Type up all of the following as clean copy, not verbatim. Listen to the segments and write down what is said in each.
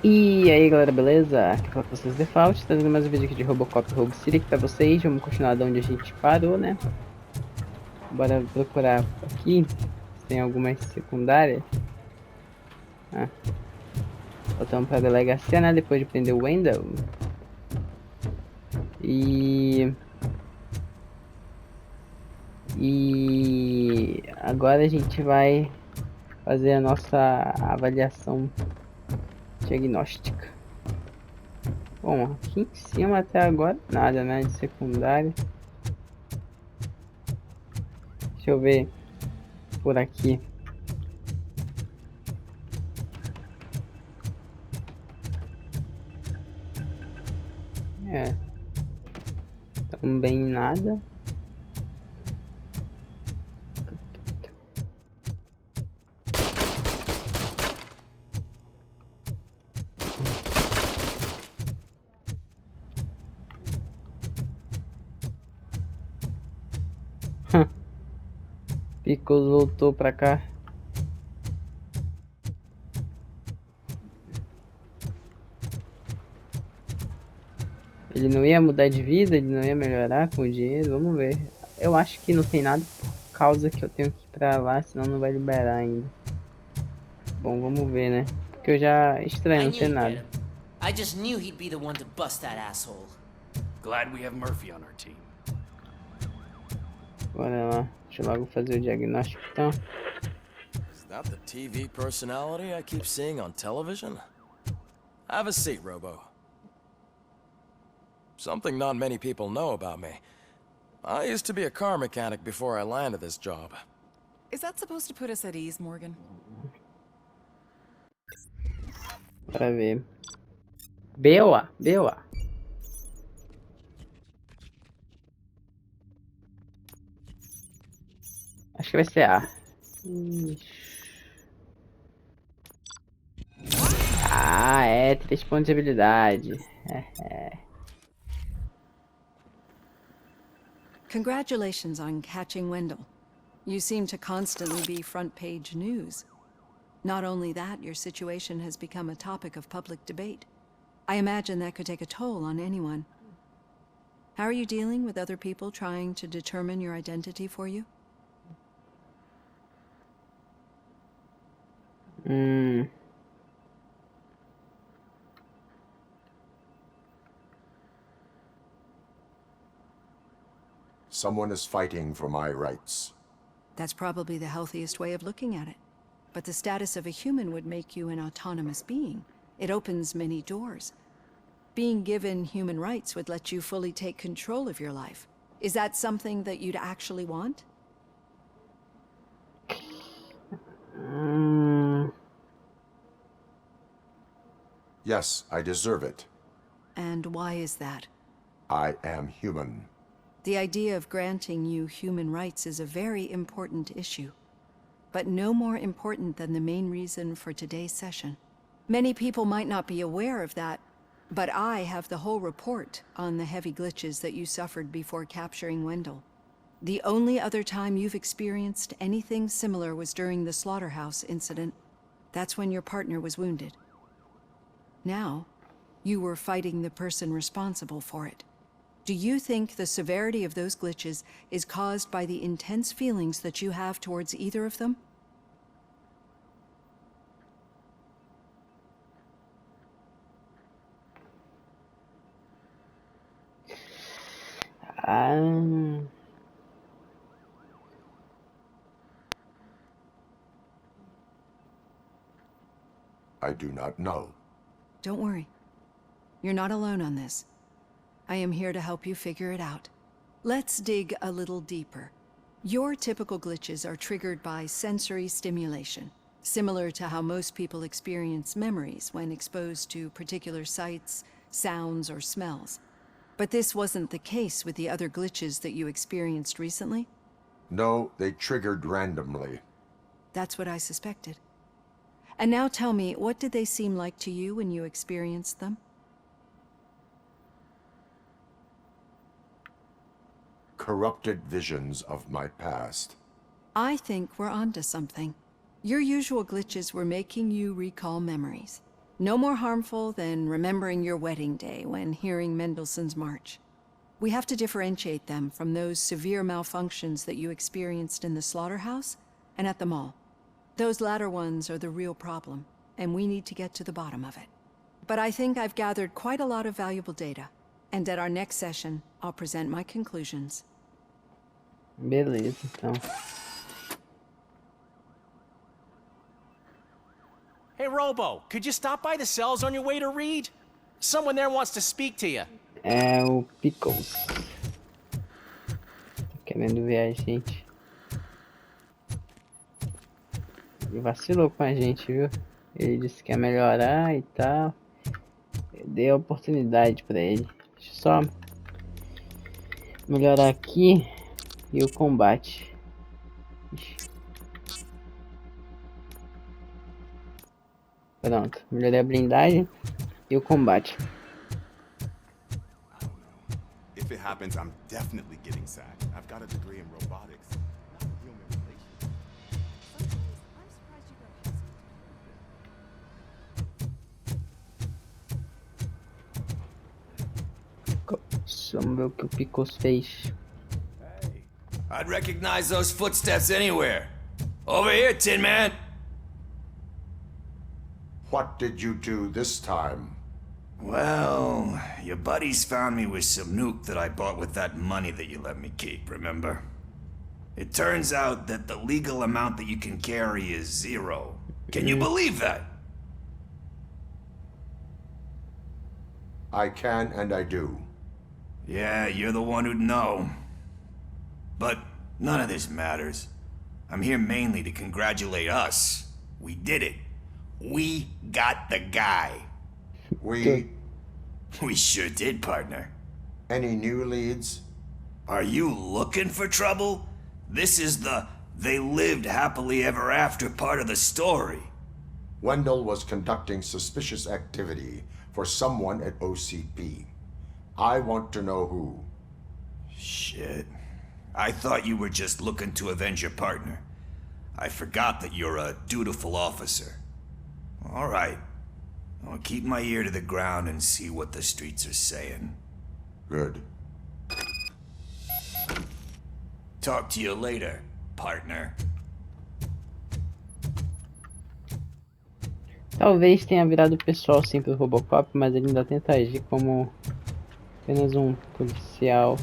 E aí galera, beleza? Aqui fala com vocês Default, trazendo mais um vídeo aqui de Robocop Rogue City aqui pra vocês. Vamos continuar de onde a gente parou, né? Bora procurar aqui se tem algumas secundárias. Ah, voltamos pra delegacia, né? Depois de prender o Wendell. E... E agora a gente vai fazer a nossa avaliação diagnóstica. Bom, aqui em cima até agora nada, né? De secundária. Deixa eu ver por aqui. É, também nada. Pickles voltou pra cá. Ele não ia mudar de vida, ele não ia melhorar com o dinheiro, vamos ver. Eu acho que não tem nada por causa que eu tenho que ir pra lá, senão não vai liberar ainda. Bom, vamos ver, né? Porque eu já estranho I não knew ter you'd get nada. him. I just knew he'd be the one to bust that asshole. Glad we have Murphy on our team. Bora lá, deixa eu logo fazer o diagnóstico então. Is that the TV personality I keep seeing on television? Have a seat, Robo. Something not many people know about me. I used to be a car mechanic before I landed this job. Is that supposed to put us at ease, Morgan? Bora ver. BOA, BOA. Acho que vai ser A. Ah, é, 3 pontos de habilidade. Congratulations on catching Wendell. You seem to constantly be front page news. Not only that, your situation has become a topic of public debate. I imagine that could take a toll on anyone. How are you dealing with other people trying to determine your identity for you? Someone is fighting for my rights. That's probably the healthiest way of looking at it. But the status of a human would make you an autonomous being. It opens many doors. Being given human rights would let you fully take control of your life. Is that something that you'd actually want? Yes, I deserve it. And why is that? I am human. The idea of granting you human rights is a very important issue, but no more important than the main reason for today's session. Many people might not be aware of that, but I have the whole report on the heavy glitches that you suffered before capturing Wendell. The only other time you've experienced anything similar was during the slaughterhouse incident. That's when your partner was wounded. Now, you were fighting the person responsible for it. Do you think the severity of those glitches is caused by the intense feelings that you have towards either of them? I do not know. Don't worry. You're not alone on this. I am here to help you figure it out. Let's dig a little deeper. Your typical glitches are triggered by sensory stimulation, similar to how most people experience memories when exposed to particular sights, sounds, or smells. But this wasn't the case with the other glitches that you experienced recently? No, they triggered randomly. That's what I suspected. And now tell me, what did they seem like to you when you experienced them? Corrupted visions of my past. I think we're onto something. Your usual glitches were making you recall memories. No more harmful than remembering your wedding day when hearing Mendelssohn's March. We have to differentiate them from those severe malfunctions that you experienced in the slaughterhouse and at the mall. Those latter ones are the real problem, and we need to get to the bottom of it. But I think I've gathered quite a lot of valuable data, and at our next session, I'll present my conclusions. Beleza, então. Hey, Robo, could you stop by the cells on your way to Reed? Someone there wants to speak to you. É o Pickles. Tá querendo ver a gente. Ele vacilou com a gente, viu? Ele disse que ia melhorar e tal. Eu dei a oportunidade pra ele. Deixa eu só melhorar aqui e o combate. Ixi. Pronto, melhorei a blindagem e o combate. If it happens, I'm definitely getting sacked. I've got a degree in robotics, not in human relations. Vamos ver o que o Pickles fez. Hey, I'd recognize those footsteps anywhere. Over here, Tin Man. What did you do this time? Well, your buddies found me with some nuke that I bought with that money that you let me keep, remember? It turns out that the legal amount that you can carry is 0. Can you believe that? I can and I do. Yeah, you're the one who'd know. But none of this matters. I'm here mainly to congratulate us. We did it. We got the guy. We... We sure did, partner. Any new leads? Are you looking for trouble? This is the they lived happily ever after part of the story. Wendell was conducting suspicious activity for someone at OCP. I want to know who. Shit. I thought you were just looking to avenge your partner. I forgot that you're a dutiful officer. All right. I'll keep my ear to the ground and see what the streets are saying. Good. Talk to you later, partner. Talvez tenha virado o pessoal sim pro Robocop, mas ele ainda tenta agir como apenas um policial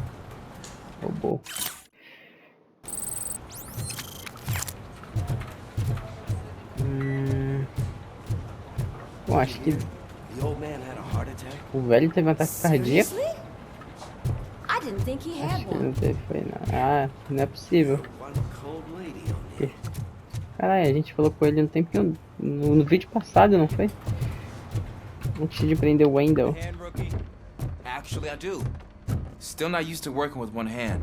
robô. Bom, acho que The old man had a heart attack. o velho teve um ataque cardíaco. Seriously? I didn't think he had Acho que one. não teve, foi não. Ah, não é possível. One cold lady on here. Caralho, a gente falou com ele no tempinho, no vídeo passado, não foi? Antes de prender o Wendell. Hand rookie? Actually, I do. Still not used to working with one hand.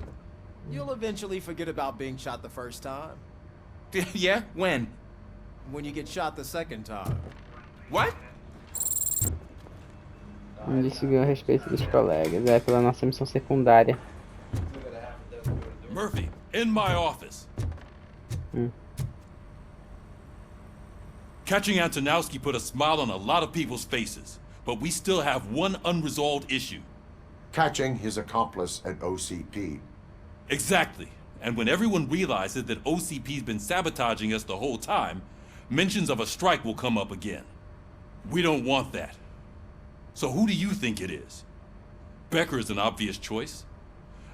You'll eventually forget about being shot the first time. Yeah? When? When you get shot the second time. What? Não disse ganhou o respeito dos colegas, é pela nossa missão secundária. Murphy, in my office. Catching Antonowski put a smile on a lot of people's faces, but we still have one unresolved issue. Catching his accomplice at OCP. Exactly. And when everyone realizes that OCP's been sabotaging us the whole time, mentions of a strike will come up again. We don't want that. So who do you think it is? Becker is an obvious choice.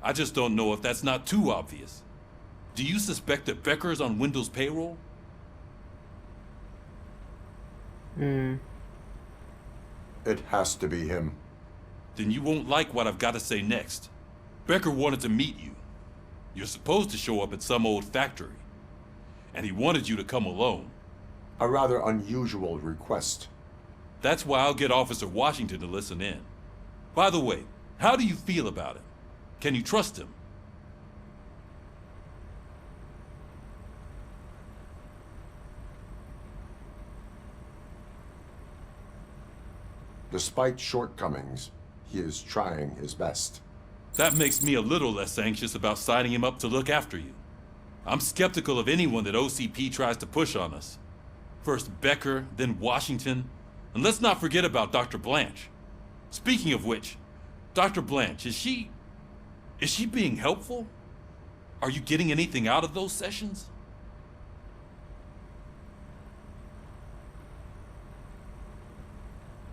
I just don't know if that's not too obvious. Do you suspect that Becker is on Wendell's payroll? It has to be him. Then you won't like what I've got to say next. Becker wanted to meet you. You're supposed to show up at some old factory. And he wanted you to come alone. A rather unusual request. That's why I'll get Officer Washington to listen in. By the way, how do you feel about him? Can you trust him? Despite shortcomings, he is trying his best. That makes me a little less anxious about signing him up to look after you. I'm skeptical of anyone that OCP tries to push on us. First Becker, then Washington. And let's not forget about Dr. Blanche. Speaking of which, Dr. Blanche, is she being helpful? Are you getting anything out of those sessions?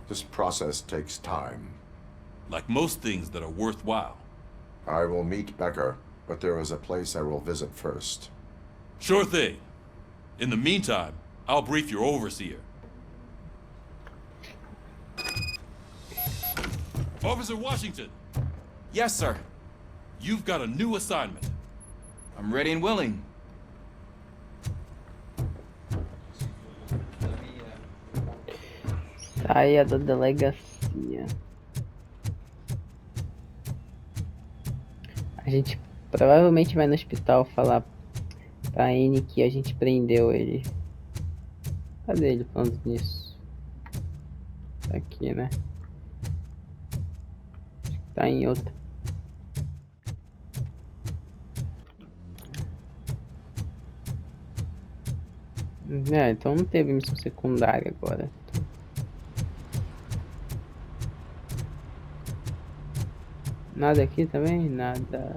This process takes time. Like most things that are worthwhile. I will meet Becker, but there is a place I will visit first. Sure thing. In the meantime, I'll brief your overseer. Officer Washington, Yes, sir. you've got a new assignment. I'm ready and willing. Saia da delegacia. A gente provavelmente vai no hospital falar pra Anne que a gente prendeu ele. Cadê ele falando nisso? Tá aqui, né? Acho que tá em outra. É, então não teve missão secundária agora. Nada aqui também? Nada.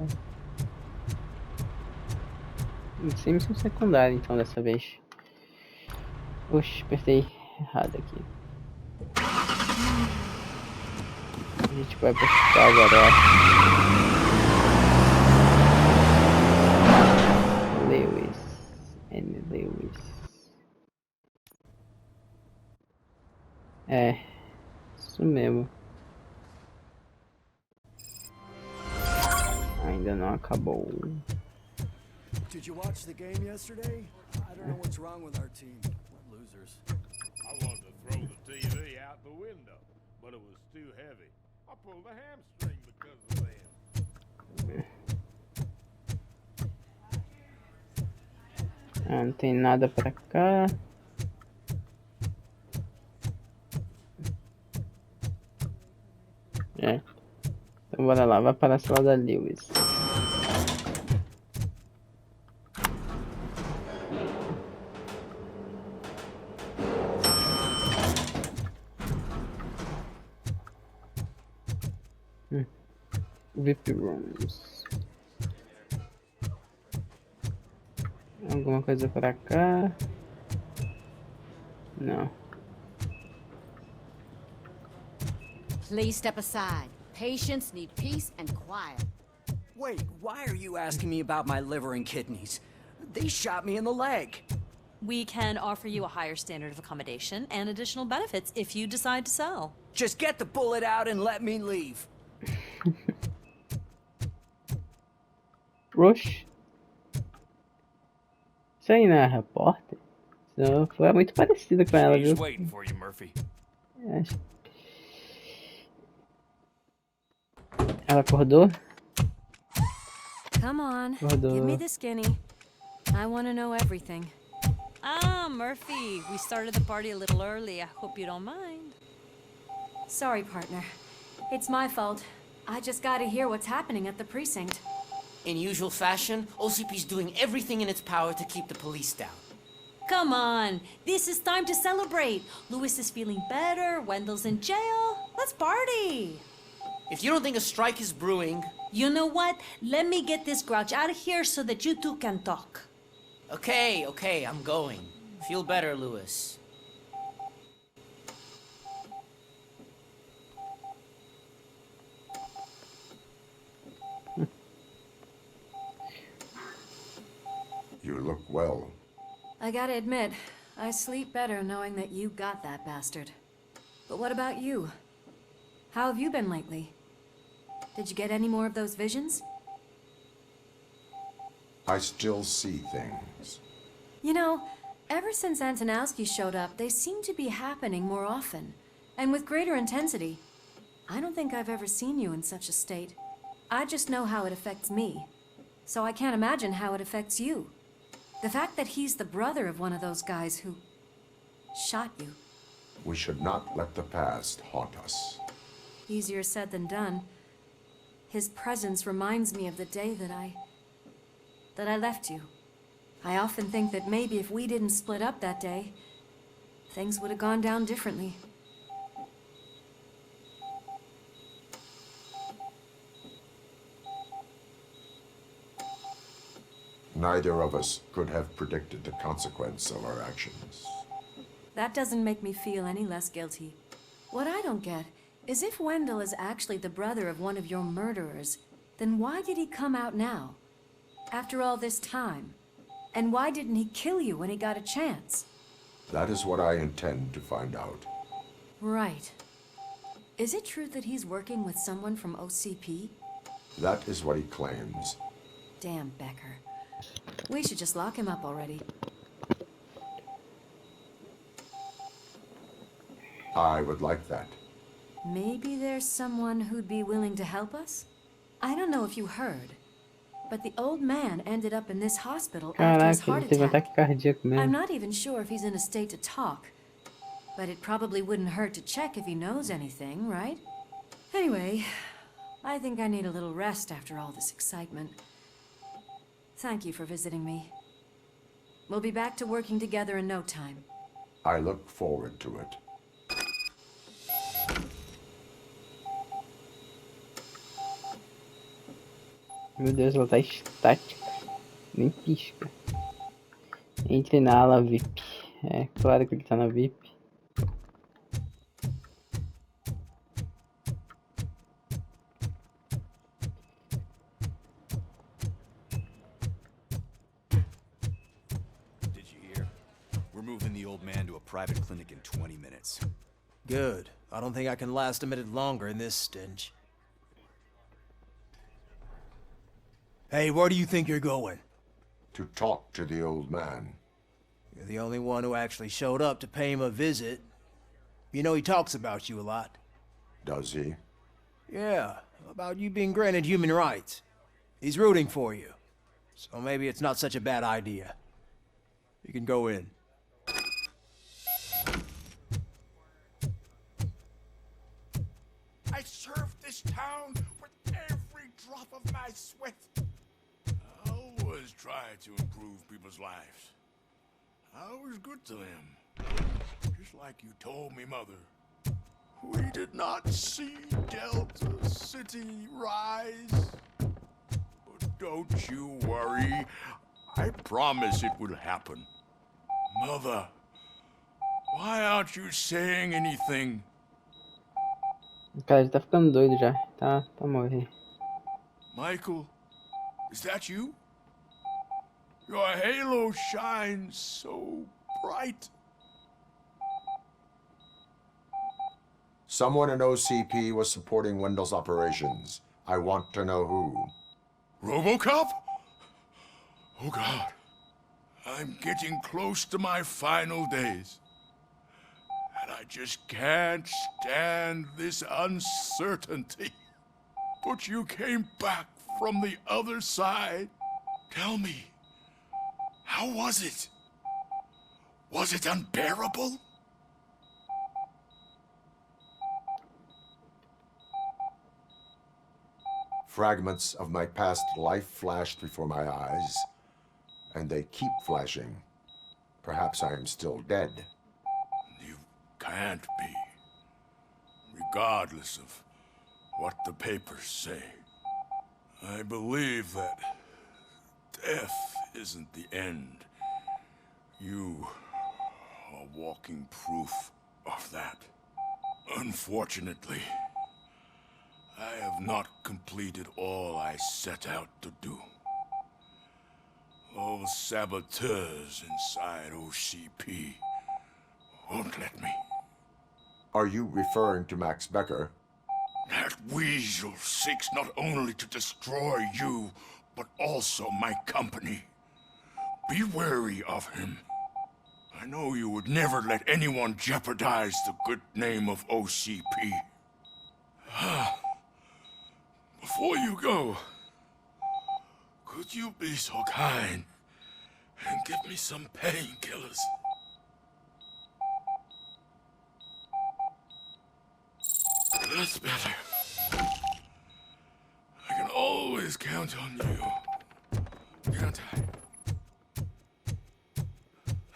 Sem missão secundária então dessa vez. Oxe, apertei errado aqui. A gente vai pro hospital agora, eu acho. Lewis. N. Lewis. É. Isso mesmo. Ainda não acabou. Did you watch the game yesterday? I don't know what's wrong with our team. We're losers. I wanted to throw the TV out the window, but it was too heavy. I pulled a hamstring because of them. Ah, não tem nada pra cá. É. Então bora lá, vai para a sala da Lewis. VIP Rooms. Alguma coisa pra cá? Não. Please step aside. Patients need peace and quiet. Wait, why are you asking me about my liver and kidneys? They shot me in the leg. We can offer you a higher standard of accommodation and additional benefits if you decide to sell. Just get the bullet out and let me leave. Rush. Isso aí não é repórter? Isso foi muito parecido com ela, viu? He's waiting for you, Murphy. É. Ela acordou? Come on, Acordou. give me the skinny. I want to know everything. Ah, Murphy, we started the party a little early. I hope you don't mind. Sorry, partner. It's my fault. I just gotta hear what's happening at the precinct. In usual fashion, OCP's doing everything in its power to keep the police down. Come on, this is time to celebrate. Lewis is feeling better, Wendell's in jail. Let's party. If you don't think a strike is brewing... You know what? Let me get this grouch out of here so that you two can talk. Okay, I'm going. Feel better, Lewis. You look well. I gotta admit, I sleep better knowing that you got that bastard. But what about you? How have you been lately? Did you get any more of those visions? I still see things. You know, ever since Antonowski showed up, they seem to be happening more often, and with greater intensity. I don't think I've ever seen you in such a state. I just know how it affects me, so I can't imagine how it affects you. The fact that he's the brother of one of those guys who shot you. We should not let the past haunt us. Easier said than done. His presence reminds me of the day that I left you. I often think that maybe if we didn't split up that day, things would have gone down differently. Neither of us could have predicted the consequence of our actions. That doesn't make me feel any less guilty. What I don't get is if Wendell is actually the brother of one of your murderers, then why did he come out now? After all this time? And why didn't he kill you when he got a chance? That is what I intend to find out. Right. Is it true that he's working with someone from OCP? That is what he claims. Damn Becker. We should just lock him up already. I would like that. Maybe there's someone who'd be willing to help us? I don't know if you heard, but the old man ended up in this hospital after his Caraca, heart ele teve um attack. ataque cardíaco I'm mesmo. not even sure if he's in a state to talk, but it probably wouldn't hurt to check if he knows anything, right? Anyway, I think I need a little rest after all this excitement. Thank you for visiting me. We'll be back to working together in no time. I look forward to it. Meu Deus, ela tá estática. Nem pisca. Entre na ala VIP. É claro que ele tá na VIP. Did you hear? We're moving the old man to a private clinic in 20 minutes. Good. I don't think I can last a minute longer in this stench. Hey, where do you think you're going? To talk to the old man. You're the only one who actually showed up to pay him a visit. You know he talks about you a lot. Does he? Yeah, about you being granted human rights. He's rooting for you. So maybe it's not such a bad idea. You can go in. I served this town with every drop of my sweat. I always tried to improve people's lives. I was good to them. Just like you told me, Mother. We did not see Delta City rise. But don't you worry. I promise it will happen. Mother, why aren't you saying anything? Cara, ele tá ficando doido já. Tá morrendo. Michael, is that you? Your halo shines so bright. Someone in OCP was supporting Wendell's operations. I want to know who. Robocop? Oh God. I'm getting close to my final days. And I just can't stand this uncertainty. But you came back from the other side. Tell me, how was it? Was it unbearable? Fragments of my past life flashed before my eyes, and they keep flashing. Perhaps I am still dead. You can't be, regardless of what the papers say. I believe that death isn't the end. You are walking proof of that. Unfortunately, I have not completed all I set out to do. Those saboteurs inside OCP won't let me. Are you referring to Max Becker? That weasel seeks not only to destroy you, but also my company. Be wary of him. I know you would never let anyone jeopardize the good name of OCP. Before you go, could you be so kind and give me some painkillers? That's better. I can always count on you. Can't I?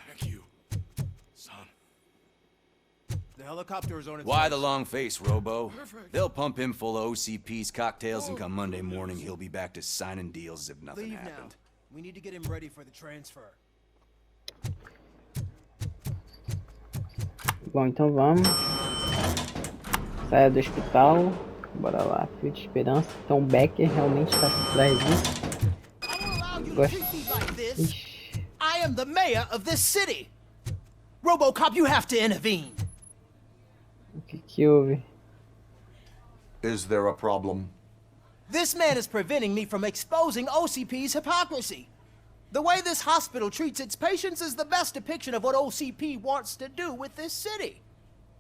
Thank you, son. The helicopter is on its Why way. the long face, Robo? They'll pump him full of OCP's cocktails, and come Monday morning, he'll be back to signing deals as if nothing Leave happened. We need to get him ready for the transfer. Bom, então vamos. Saia do hospital. Bora lá, fio de esperança. Então o Becker realmente tá por trás disso. I am the mayor of this city. Robocop, you have to intervene. O que houve? Is there a problem? This man is preventing me from exposing OCP's hypocrisy. The way this hospital treats its patients is the best depiction of what OCP wants to do with this city.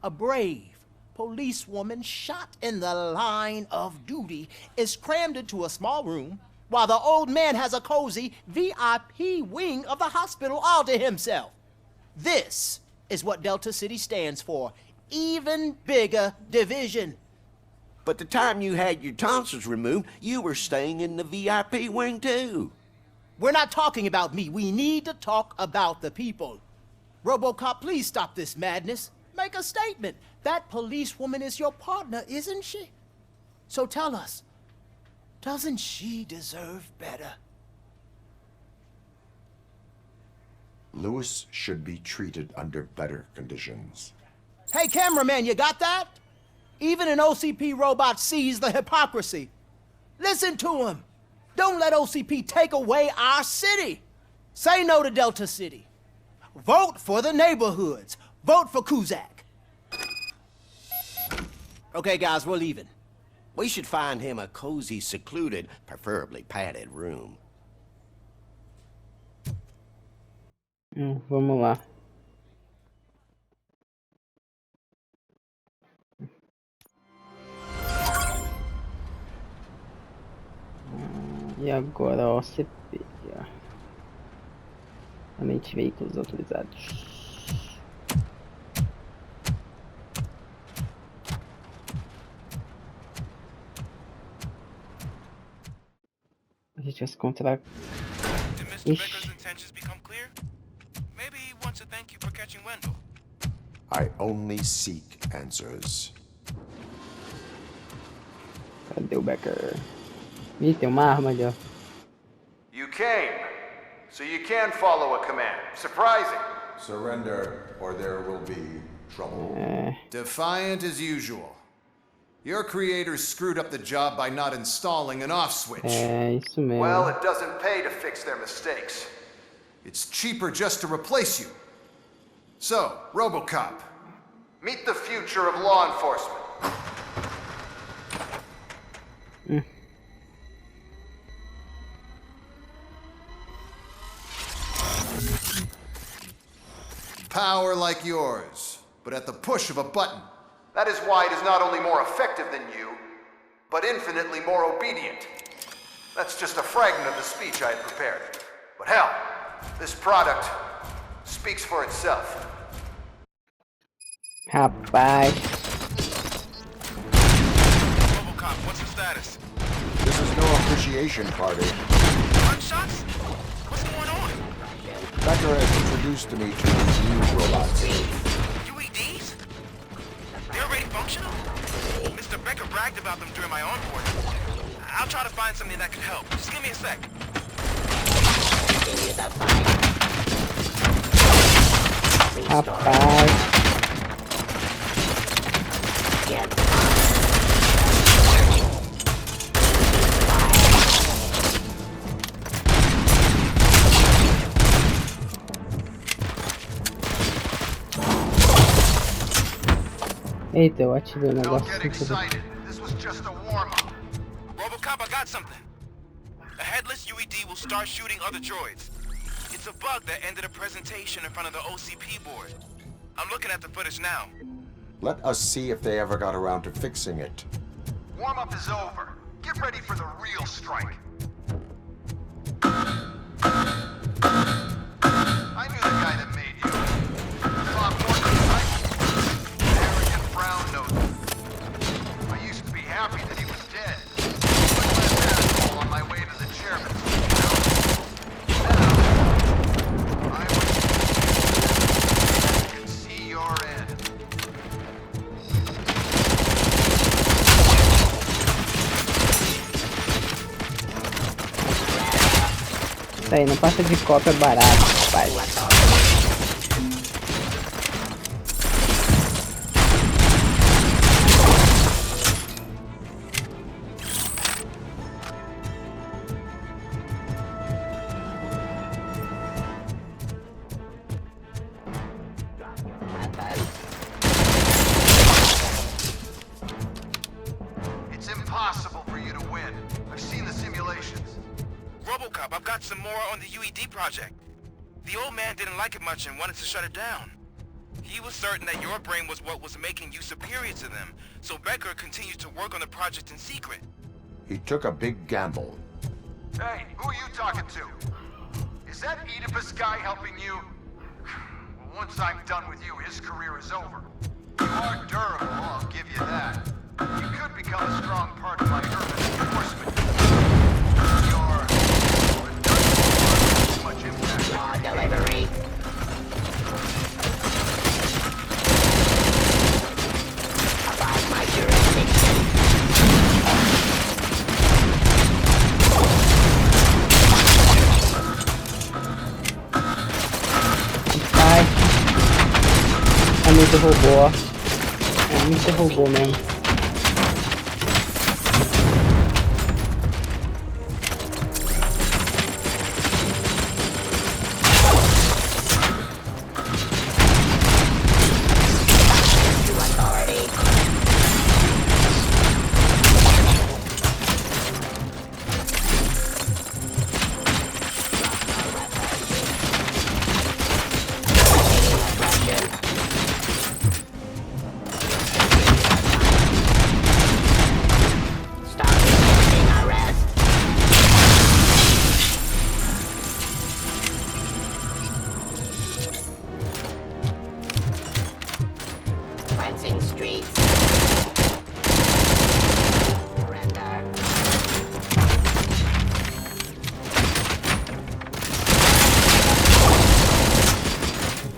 A brave policewoman shot in the line of duty is crammed into a small room while the old man has a cozy VIP wing of the hospital all to himself. This is what Delta City stands for. Even bigger division. But the time you had your tonsils removed, you were staying in the VIP wing too. We're not talking about me. We need to talk about the people. Robocop, please stop this madness. Make a statement. That policewoman is your partner, isn't she? So tell us, doesn't she deserve better? Lewis should be treated under better conditions. Hey, cameraman, you got that? Even an OCP robot sees the hypocrisy. Listen to him. Don't let OCP take away our city. Say no to Delta City. Vote for the neighborhoods. Vote for Kuzak. Okay, guys, we're leaving. We should find him a cozy, secluded, preferably padded room. Vamos lá. E agora o OCP. Somente veículos autorizados. A gente vai se encontrar. Did Mr. Becker's intentions become clear? Maybe he wants to thank you for catching Wendell. I only seek answers. Cadê o Becker? Ih, tem uma arma ali, ó. You came, so you can follow a command. Surprising. Surrender, or there will be trouble. Defiant as usual. Your creators screwed up the job by not installing an off switch. Isso mesmo. Well, it doesn't pay to fix their mistakes. It's cheaper just to replace you. So, Robocop, meet the future of law enforcement. Power like yours, but at the push of a button. That is why it is not only more effective than you, but infinitely more obedient. That's just a fragment of the speech I had prepared. But hell, this product speaks for itself. Rapaz. Robocop, what's the status? This is no appreciation party. Gunshots? What's going on? Becker has introduced to me two new robots. UEDs? They're already functional? Mr. Becker bragged about them during my onboarding. I'll try to find something that could help. Just give me a sec. Rapaz. Eita, eu ativei o negócio. This was just a warm-up. Robocop, I got something. A headless UED will start shooting other droids. It's a bug that ended a presentation in front of the OCP board. I'm looking at the footage now. Let us see if they ever got around to fixing it. Warm-up is over. Get ready for the real strike. I knew the guy that made you. Bob Morgan, right? Arrogant brown nose. I used to be happy that he was dead. But left asshole on my way to the chairman's seat. Now, I can see your end. Isso aí, não passa de cópia barata, rapaz. It's impossible for you to win. I've seen the simulations. Robocop, I've got some more on the UED project. The old man didn't like it much and wanted to shut it down. He was certain that your brain was what was making you superior to them, so Becker continued to work on the project in secret. He took a big gamble. Hey, who are you talking to? Is that Oedipus guy helping you? Well, once I'm done with you, his career is over. You are durable, I'll give you that. You could become a strong part of my urban enforcement. Your redundant too much impact. Raw delivery. Abide my jurisdiction. É muito robô, ó. É muito robô mesmo.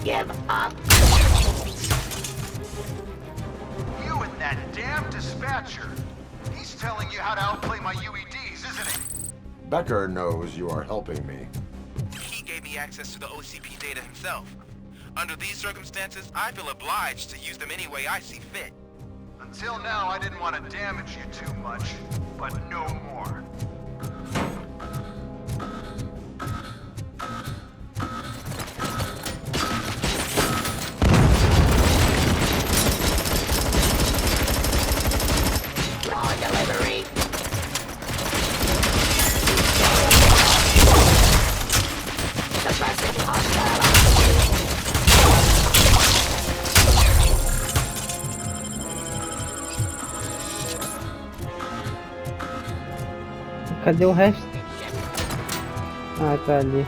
Give up. You and that damn dispatcher. He's telling you how to outplay my UEDs, isn't he? Becker knows you are helping me. He gave me access to the OCP data himself. Under these circumstances, I feel obliged to use them any way I see fit. Until now, I didn't want to damage you too much, but no more. Raw delivery. Suppressing hostile Cadê o resto? Ah, tá ali.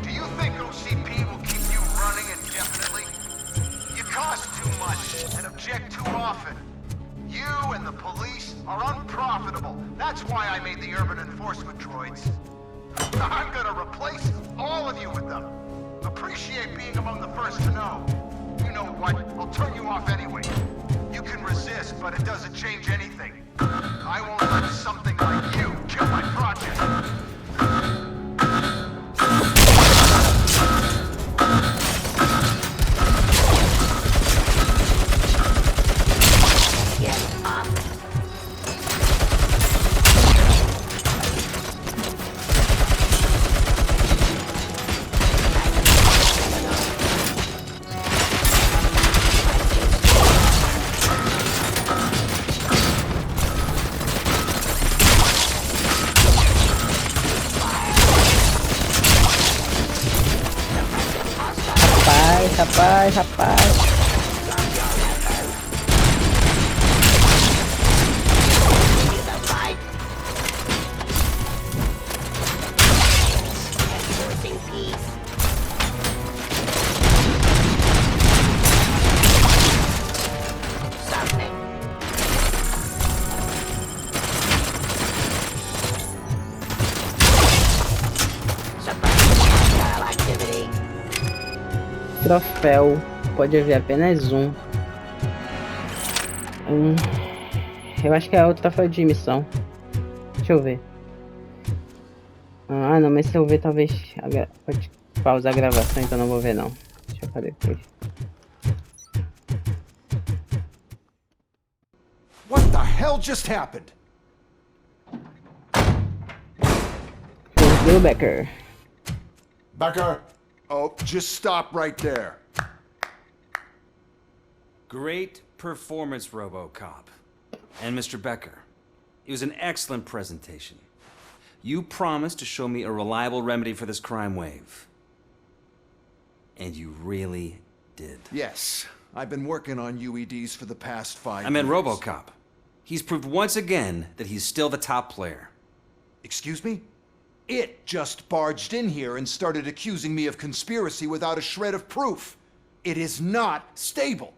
Do you think OCP will keep you running indefinitely? You cost too much and object too often. You and the police are unprofitable. That's why I made the urban enforcement droids. I'm gonna replace all of you with them. Appreciate being among the first to know. You know what? I'll turn you off anyway. You can resist, but it doesn't change anything. I won't let something like you kill my project. Rapaz. troféu. Pode haver apenas um. Eu acho que é o troféu de missão. Deixa eu ver. Ah, não, mas se eu ver, talvez... Pode pausar a gravação, então não vou ver, não. Deixa eu ver depois. What the hell just happened? Perdeu, Becker. Becker! Oh, just stop right there. Great performance, Robocop. And Mr. Becker. It was an excellent presentation. You promised to show me a reliable remedy for this crime wave. And you really did. Yes, I've been working on UEDs for the past 5 years. I meant Robocop. He's proved once again that he's still the top player. Excuse me? It just barged in here and started accusing me of conspiracy without a shred of proof. It is not stable.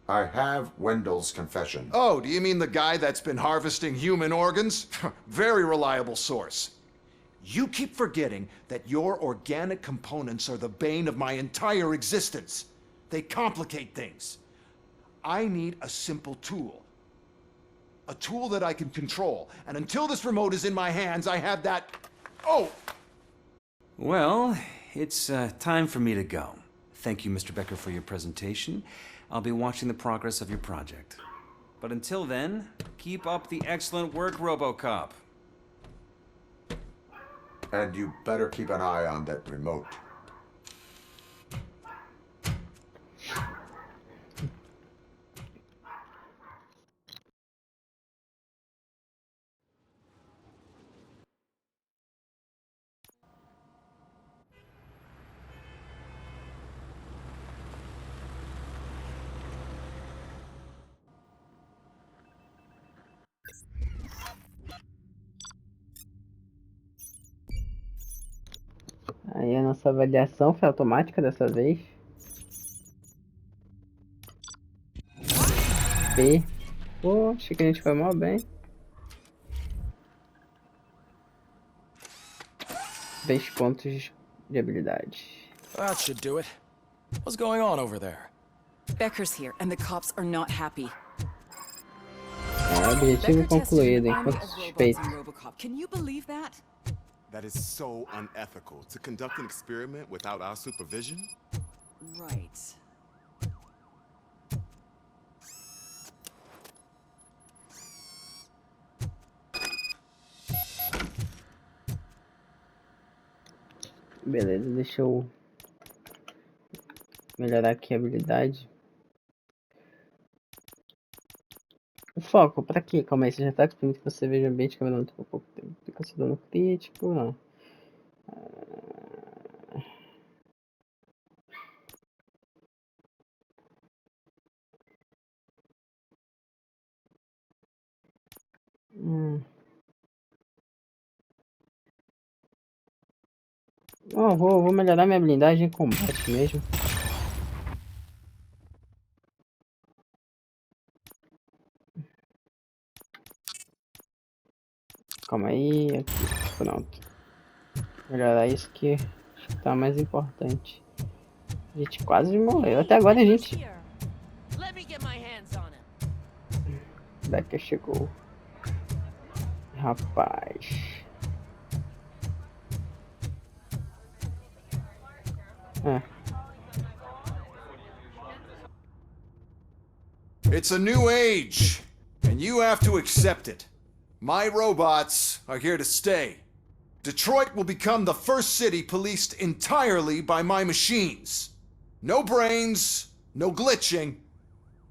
I have Wendell's confession. Oh, do you mean the guy that's been harvesting human organs? Very reliable source. You keep forgetting that your organic components are the bane of my entire existence. They complicate things. I need a simple tool. A tool that I can control. And until this remote is in my hands, I have that... Oh! Well, it's time for me to go. Thank you, Mr. Becker, for your presentation. I'll be watching the progress of your project. But until then, keep up the excellent work, Robocop. And you better keep an eye on that remote. Aí a nossa avaliação foi automática dessa vez. B. Pô, achei que a gente foi mal bem. 3 pontos de habilidade. That should do it. What's going on over there? Becker's here, and the cops are not happy. Objetivo concluído, enquanto suspeito. Robocop. Can you believe that? That is so unethical. To conduct an experiment without our supervision? Right. Beleza, deixa eu melhorar aqui a habilidade. O foco, pra quê? Calma aí, você já tá permite que você veja o ambiente caminhando por pouco tempo. Fica se dando crítico, não. Oh, vou melhorar minha blindagem em combate mesmo. Calma aí, aqui, pronto. Melhorar isso que acho que tá mais importante. A gente quase morreu. Até agora a gente... Becker chegou. Rapaz. It's a new age, and you have to accept it. My robots are here to stay. Detroit will become the first city policed entirely by my machines. No brains, no glitching,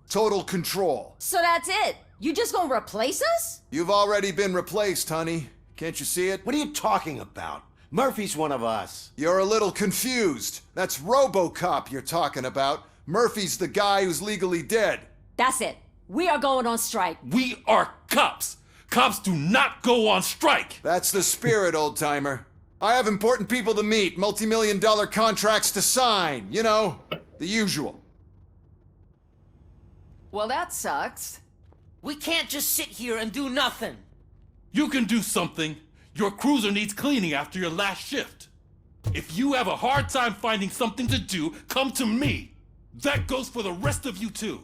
total control. So that's it? You just gonna replace us? You've already been replaced, honey. Can't you see it? What are you talking about? Murphy's one of us. You're a little confused. That's Robocop you're talking about. Murphy's the guy who's legally dead. That's it. We are going on strike. We are cops. Cops do not go on strike. That's the spirit, old-timer. I have important people to meet, multi-million-dollar contracts to sign. You know, the usual. Well, that sucks. We can't just sit here and do nothing. You can do something. Your cruiser needs cleaning after your last shift. If you have a hard time finding something to do, come to me. That goes for the rest of you too.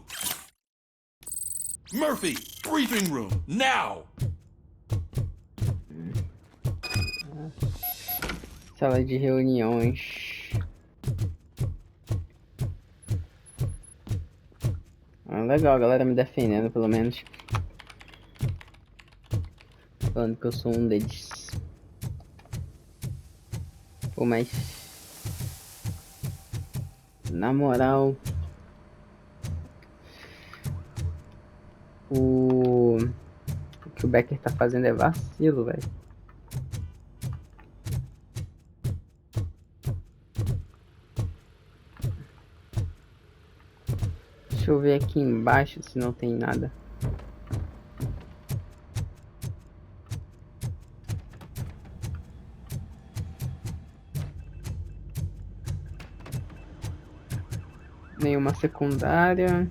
Murphy, briefing room, now! Sala de reuniões. Ah, legal, a galera me defendendo, pelo menos. Falando que eu sou um deles. Pô, mas... na moral... O que o Becker tá fazendo é vacilo, velho. Deixa eu ver aqui embaixo se não tem nada. Nenhuma secundária.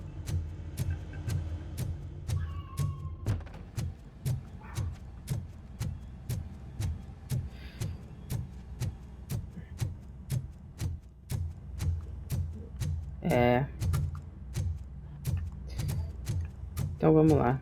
Então vamos lá.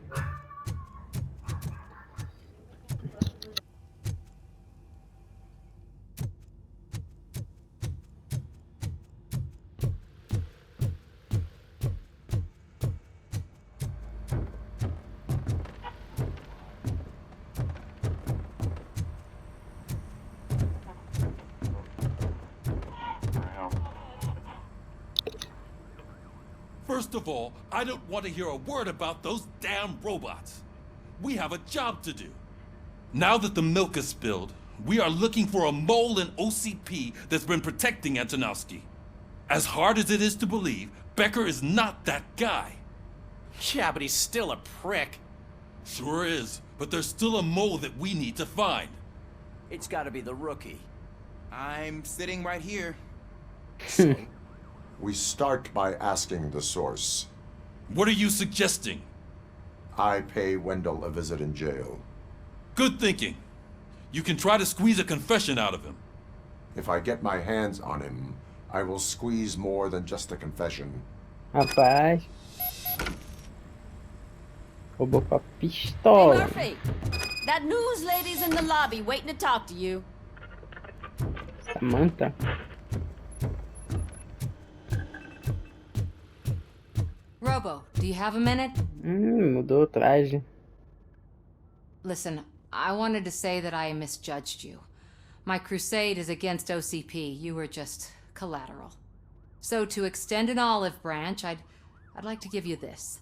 First of all, I don't want to hear a word about those damn robots. We have a job to do. Now that the milk is spilled, we are looking for a mole in OCP that's been protecting Antonovsky. As hard as it is to believe, Becker is not that guy. Yeah, but he's still a prick. Sure is, but there's still a mole that we need to find. It's gotta be the rookie. I'm sitting right here. We start by asking the source. What are you suggesting? I pay Wendell a visit in jail. Good thinking. You can try to squeeze a confession out of him. If I get my hands on him, I will squeeze more than just a confession. Rapaz. Robocop pistola. Hey, Murphy! That news lady's in the lobby waiting to talk to you. Samantha. Robo, do you have a minute? Mudou o traje. Listen, I wanted to say that I misjudged you. My crusade is against OCP. You were just collateral. So to extend an olive branch, I'd like to give you this.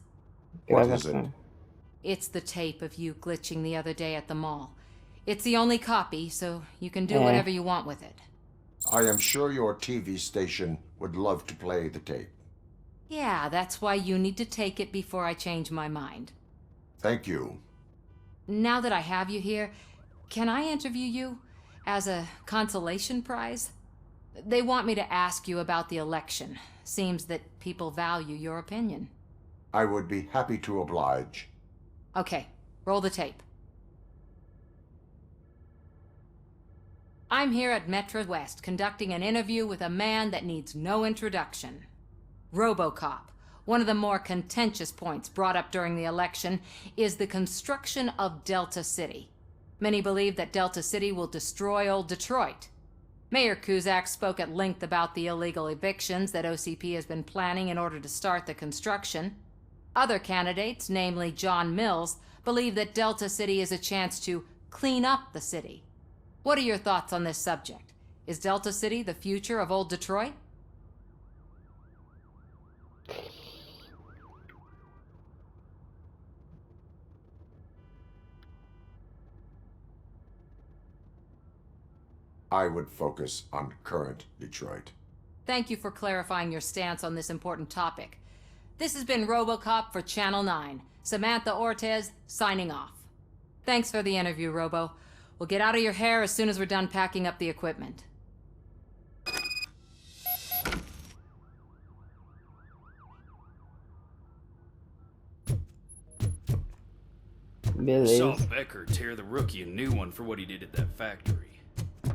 What is it? It's the tape of you glitching the other day at the mall. It's the only copy, so you can do whatever you want with it. I am sure your TV station would love to play the tape. Yeah, that's why you need to take it before I change my mind. Thank you. Now that I have you here, can I interview you as a consolation prize? They want me to ask you about the election. Seems that people value your opinion. I would be happy to oblige. Okay, roll the tape. I'm here at Metro West conducting an interview with a man that needs no introduction. Robocop. One of the more contentious points brought up during the election is the construction of Delta City. Many believe that Delta City will destroy old Detroit. Mayor Cusack spoke at length about the illegal evictions that OCP has been planning in order to start the construction. Other candidates, namely John Mills, believe that Delta City is a chance to clean up the city. What are your thoughts on this subject? Is Delta City the future of old Detroit? I would focus on current Detroit. Thank you for clarifying your stance on this important topic. This has been Robocop for Channel 9. Samantha Ortez, signing off. Thanks for the interview, Robo. We'll get out of your hair as soon as we're done packing up the equipment. Beleza. Saw Becker tear the rookie a new one for what he did at that factory. I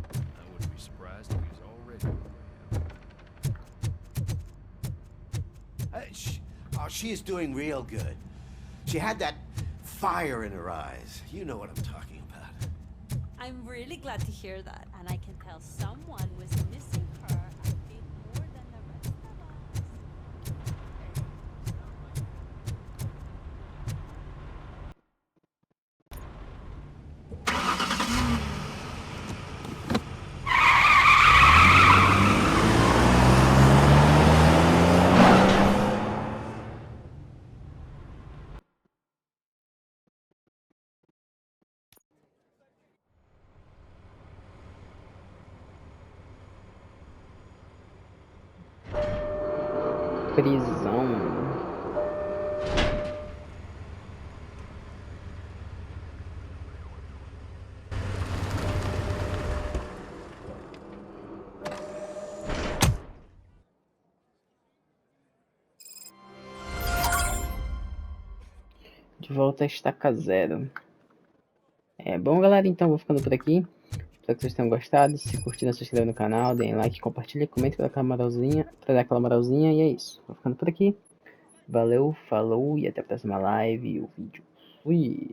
wouldn't be surprised if he was She is doing real good. She had that fire in her eyes. You know what I'm talking about. I'm really glad to hear that, and I can tell someone was missing her a bit more than the rest of us. Prisão. De volta a estaca zero. Bom, galera, então vou ficando por aqui. Espero que vocês tenham gostado. Se curtiram, se inscrevam no canal, deem like, compartilhem, comentem para dar aquela moralzinha. E é isso. Vou ficando por aqui. Valeu, falou e até a próxima live e o vídeo. Fui!